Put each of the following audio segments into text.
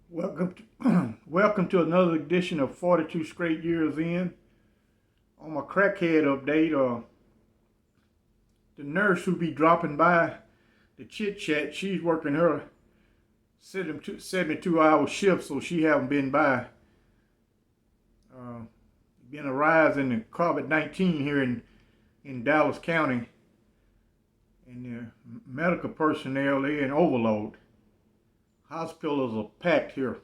Welcome to another edition of 42 Straight Years In. On my crackhead update, the nurse who be dropping by the chit chat, she's working her 72-hour shift, so she haven't been by. Been a rise in the COVID-19 here in Dallas County, and the medical personnel, they're in overload. Hospitals are packed here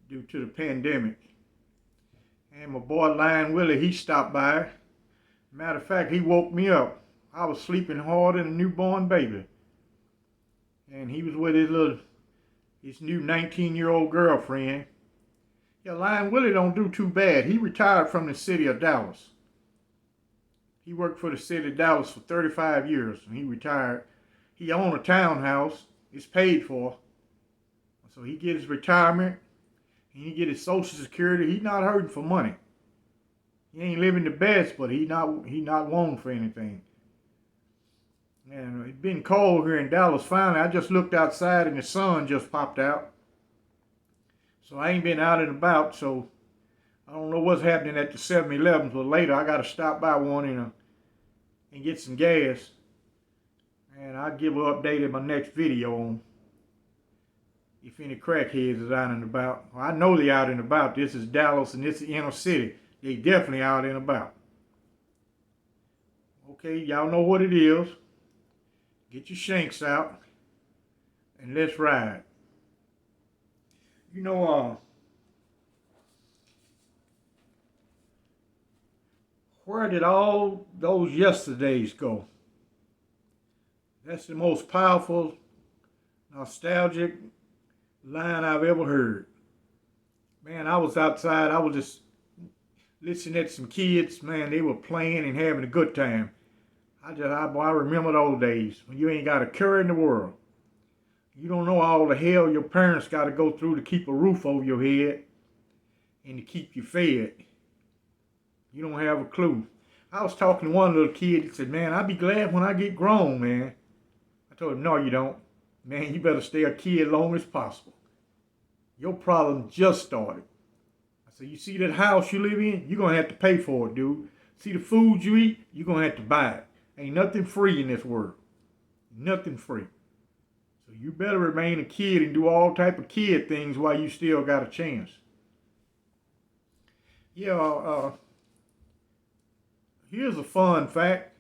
due to the pandemic. And my boy Lion Willie, he stopped by. Matter of fact, he woke me up. I was sleeping harder than a newborn baby. And he was with his new 19-year-old girlfriend. Yeah, Lion Willie don't do too bad. He retired from the city of Dallas. He worked for the city of Dallas for 35 years, and he retired. He owned a townhouse. It's paid for. So he get his retirement. He get his Social Security. He's not hurting for money. He ain't living the best, but he not wanting for anything. And it's been cold here in Dallas finally. I just looked outside and the sun just popped out. So I ain't been out and about, so I don't know what's happening at the 7-Eleven, but later I got to stop by one and get some gas. And I'll give an update in my next video on if any crackheads is out and about. Well, I know they're out and about. This is Dallas and this is inner city. They definitely out and about. Okay, y'all know what it is. Get your shanks out and let's ride. You know, where did all those yesterdays go? That's the most powerful, nostalgic line I've ever heard. Man, I was outside. I was just listening at some kids. Man, they were playing and having a good time. I remember those days when you ain't got a care in the world. You don't know all the hell your parents got to go through to keep a roof over your head and to keep you fed. You don't have a clue. I was talking to one little kid. He said, "Man, I'll be glad when I get grown, man." I told him, "No, you don't. Man, you better stay a kid long as possible. Your problem just started." I said, "You see that house you live in? You're going to have to pay for it, dude. See the food you eat? You're going to have to buy it. Ain't nothing free in this world. Nothing free. So you better remain a kid and do all type of kid things while you still got a chance." Yeah, here's a fun fact.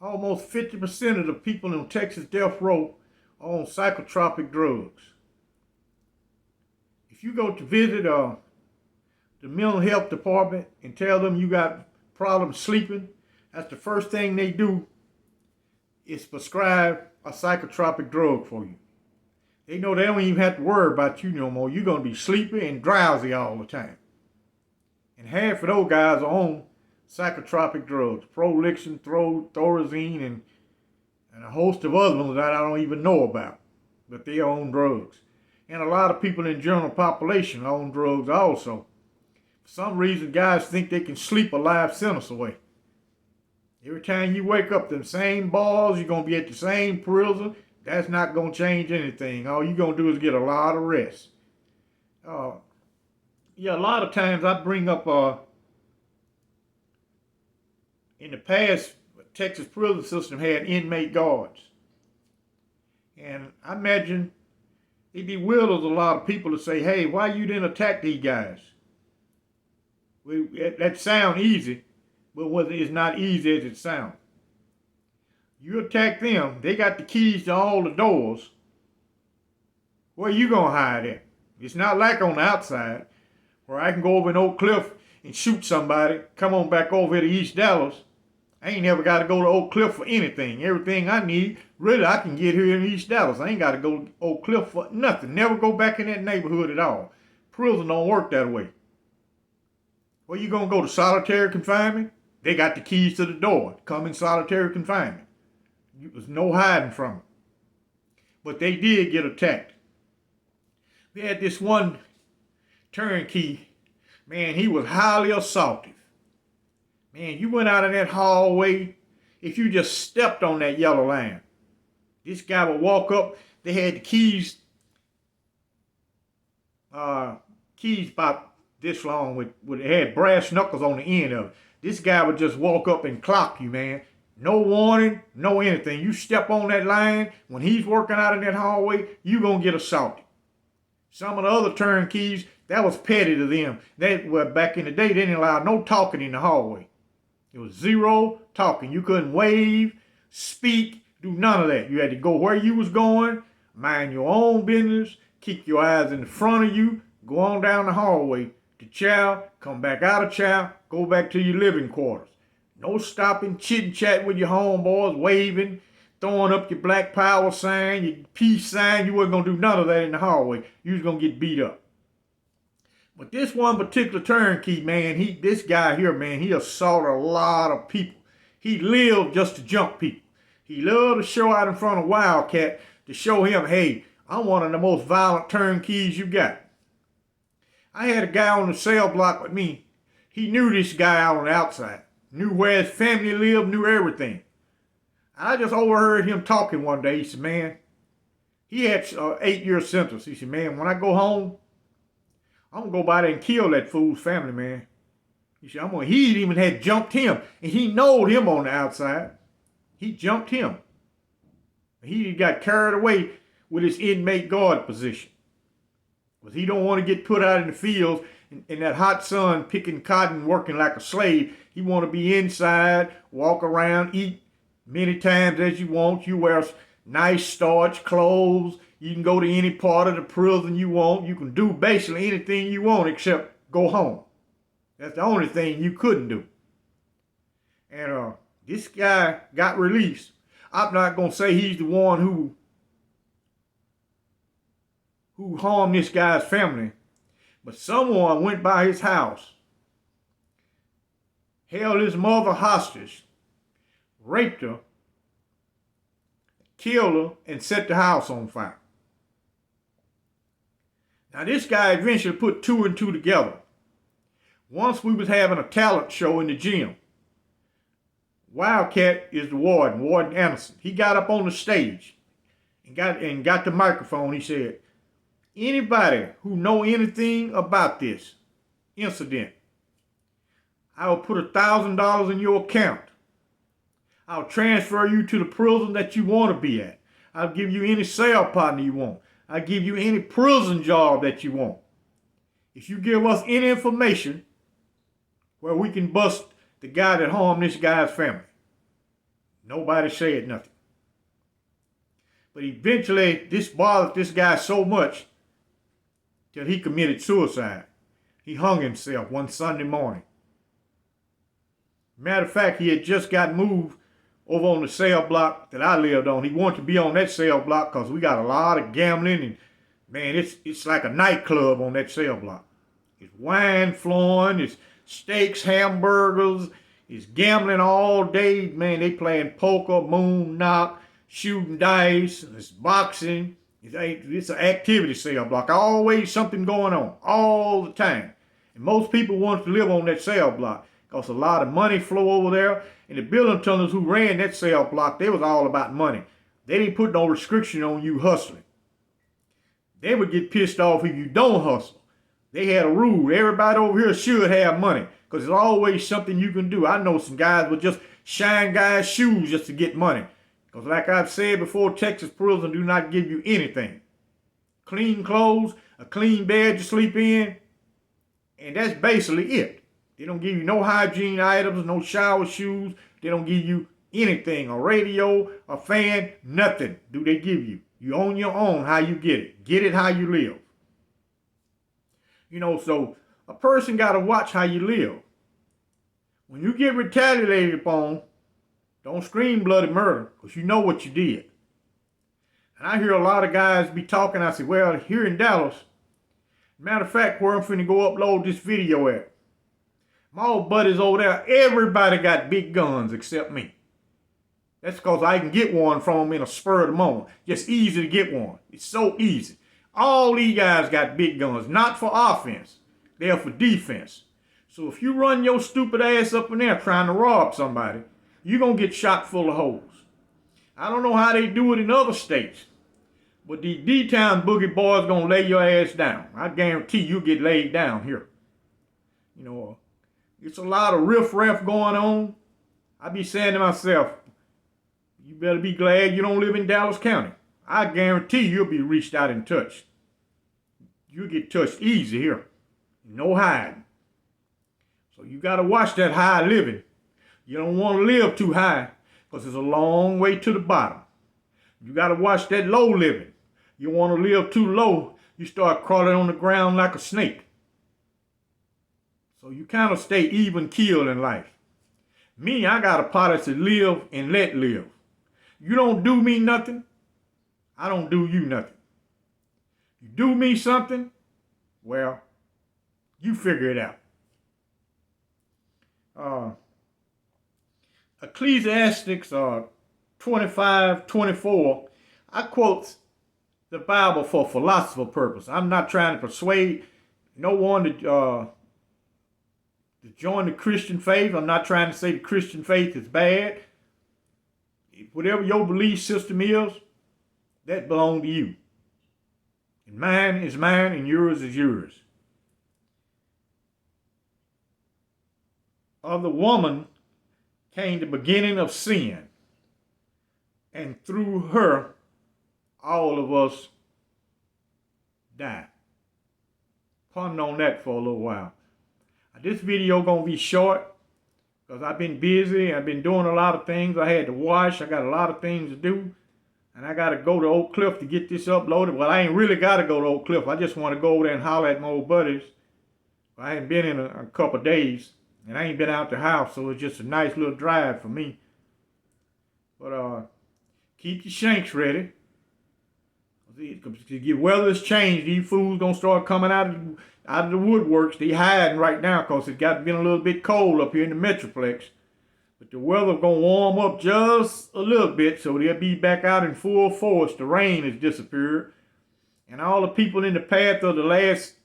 Almost 50% of the people in Texas death row are on psychotropic drugs. If you go to visit the mental health department and tell them you got problems sleeping, that's the first thing they do is prescribe a psychotropic drug for you. They know they don't even have to worry about you no more. You're going to be sleepy and drowsy all the time. And half of those guys are on psychotropic drugs, prolixin, thorazine, and a host of other ones that I don't even know about, but they are on drugs. And a lot of people in the general population are on drugs also. For some reason, guys think they can sleep a life sentence away. Every time you wake up, them same bars, you're going to be at the same prison. That's not going to change anything. All you're going to do is get a lot of rest. Yeah, a lot of times I bring up in the past, Texas prison system had inmate guards. And I imagine it bewilders a lot of people to say, "Hey, why you didn't attack these guys?" That sounds easy, but it's not easy as it sounds. You attack them, they got the keys to all the doors. Where you gonna hide at? It's not like on the outside, where I can go over an Oak Cliff and shoot somebody, come on back over here to East Dallas. I ain't never got to go to Oak Cliff for anything. Everything I need, really, I can get here in East Dallas. I ain't got to go to Oak Cliff for nothing. Never go back in that neighborhood at all. Prison don't work that way. Where you going to go to solitary confinement? They got the keys to the door. Come in solitary confinement. There's no hiding from it. But they did get attacked. We had this one turnkey. Man, he was highly assaultive. Man, you went out in that hallway, if you just stepped on that yellow line, this guy would walk up They had the keys, keys about this long with it had brass knuckles on the end of it. This guy would just walk up and clock you, man. No warning, no anything. You step on that line, when he's working out in that hallway, you gonna get assaulted. Some of the other turnkeys, that was petty to them. Well, back in the day, they didn't allow no talking in the hallway. It was zero talking. You couldn't wave, speak, do none of that. You had to go where you was going, mind your own business, keep your eyes in the front of you, go on down the hallway to chow, come back out of chow, go back to your living quarters. No stopping, chit-chat with your homeboys, waving, throwing up your Black Power sign, your peace sign. You wasn't going to do none of that in the hallway. You was going to get beat up. But this one particular turnkey, man, this guy here, man, he assaulted a lot of people. He lived just to jump people. He loved to show out in front of Wildcat to show him, hey, I'm one of the most violent turnkeys you got. I had a guy on the cell block with me. He knew this guy out on the outside. Knew where his family lived, knew everything. I just overheard him talking one day. He said, man, he had 8-year sentence. He said, man, when I go home, I'm going to go by there and kill that fool's family, man. He said, he even had jumped him. And he knowed him on the outside. He jumped him. He got carried away with his inmate guard position. Because he don't want to get put out in the fields in that hot sun, picking cotton, working like a slave. He want to be inside, walk around, eat many times as you want. You wear nice starch clothes. You can go to any part of the prison you want. You can do basically anything you want except go home. That's the only thing you couldn't do. And this guy got released. I'm not going to say he's the one who harmed this guy's family, but someone went by his house, held his mother hostage, raped her, killed her, and set the house on fire. Now this guy eventually put 2 and 2 together. Once we was having a talent show in the gym. Wildcat is the Warden Anderson. He got up on the stage and got the microphone. He said, anybody who know anything about this incident, I will put $1,000 in your account. I'll transfer you to the prison that you want to be at. I'll give you any cell partner you want. I'll give you any prison job that you want. If you give us any information where we can bust the guy that harmed this guy's family. Nobody said nothing. But eventually, this bothered this guy so much till he committed suicide. He hung himself one Sunday morning. Matter of fact, he had just got moved over on the cell block that I lived on. He wanted to be on that cell block because we got a lot of gambling and, man, it's like a nightclub on that cell block. It's wine flowing, it's steaks, hamburgers, it's gambling all day. Man, they playing poker, moon, knock, shooting dice, it's boxing. It's an activity cell block. Always something going on, all the time. And most people want to live on that cell block because a lot of money flow over there. And the building tenants who ran that cell block, they was all about money. They didn't put no restriction on you hustling. They would get pissed off if you don't hustle. They had a rule. Everybody over here should have money because there's always something you can do. I know some guys would just shine guys' shoes just to get money. Because like I've said before, Texas prison do not give you anything. Clean clothes, a clean bed to sleep in, and that's basically it. They don't give you no hygiene items, no shower shoes. They don't give you anything, a radio, a fan, nothing do they give you. You own your own how you get it. Get it how you live. You know, so a person got to watch how you live. When you get retaliated upon, don't scream bloody murder because you know what you did. And I hear a lot of guys be talking. I say, well, here in Dallas, matter of fact, where I'm finna go upload this video at, my old buddies over there, everybody got big guns except me. That's because I can get one from them in a spur of the moment. Just easy to get one. It's so easy. All these guys got big guns, not for offense. They're for defense. So if you run your stupid ass up in there trying to rob somebody, you're going to get shot full of holes. I don't know how they do it in other states. But the D-Town boogie boys gonna lay your ass down. I guarantee you'll get laid down here. You know, it's a lot of riff-raff going on. I be saying to myself, you better be glad you don't live in Dallas County. I guarantee you'll be reached out and touched. You'll get touched easy here. No hiding. So you got to watch that high living. You don't want to live too high because it's a long way to the bottom. You got to watch that low living. You want to live too low, you start crawling on the ground like a snake. So you kind of stay even keel in life. Me, I got a policy to live and let live. You don't do me nothing, I don't do you nothing. You do me something, well, you figure it out. Ecclesiastics 25:24, I quote the Bible for philosophical purpose. I'm not trying to persuade no one to join the Christian faith. I'm not trying to say the Christian faith is bad. Whatever your belief system is, that belongs to you. And mine is mine and yours is yours. Of the woman came the beginning of sin, and through her, all of us die. Ponder on that for a little while. This video gonna be short because I've been busy. I've been doing a lot of things. I had to wash. I got a lot of things to do. And I got to go to Oak Cliff to get this uploaded. Well, I ain't really got to go to Oak Cliff. I just want to go over there and holler at my old buddies. I ain't been in a couple of days. And I ain't been out the house. So it's just a nice little drive for me. But keep your shanks ready. The weather's changed. These fools gonna start coming out of the woodworks. They hiding right now because it got been a little bit cold up here in the Metroplex. But the weather gonna warm up just a little bit, so they'll be back out in full force. The rain has disappeared, and all the people in the path of the last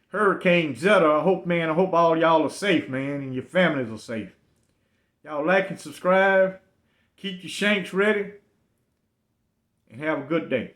Hurricane Zeta. I hope all y'all are safe, man, and your families are safe. Y'all like and subscribe. Keep your shanks ready, and have a good day.